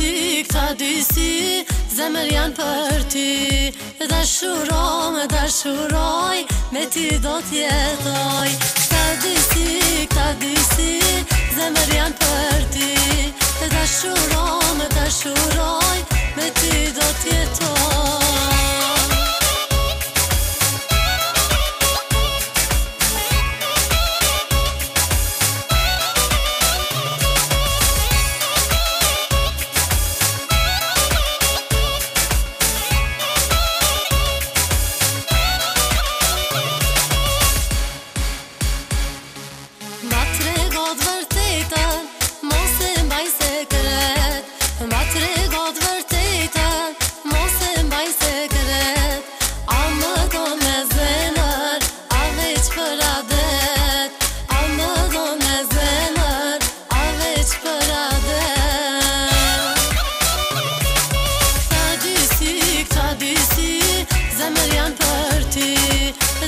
sy, këta dy sy, zemër janë për ty. Dashuroj, me ty do t'jetoj. Këta dy sy, zemër janë për ty. Dashuroj, me ty do t'jetoj. Ma tregot vërtetën, mos e mbaj sekret. A më do me zemër, a veç për adet. A më do me zemër, a veç për adet. Këta dy sy, zemër janë për ty.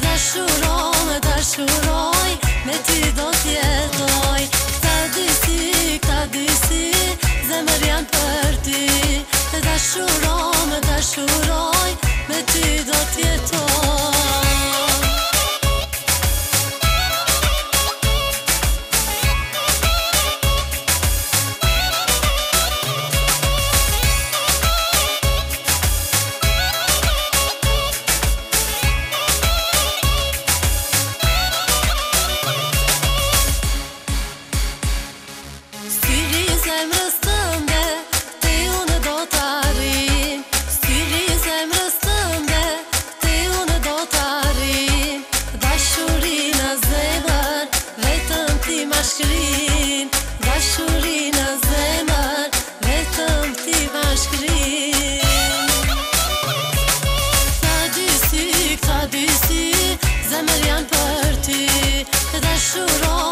Dashuroj, me ty do t'jetoj. Këta dy sy, zemër janë për ty. Dashuroj, me ty do t'jetoj. Syri zemrës tënde, te unë do t'arrim. Syri zemrës tënde, te unë do t'arrim. Dashuri në zemër, vetëm ti ma shkrim. Dashuri në zemër, vetëm ti ma shkrim. Këta dy sy, zemër janë për ty. Dashuroj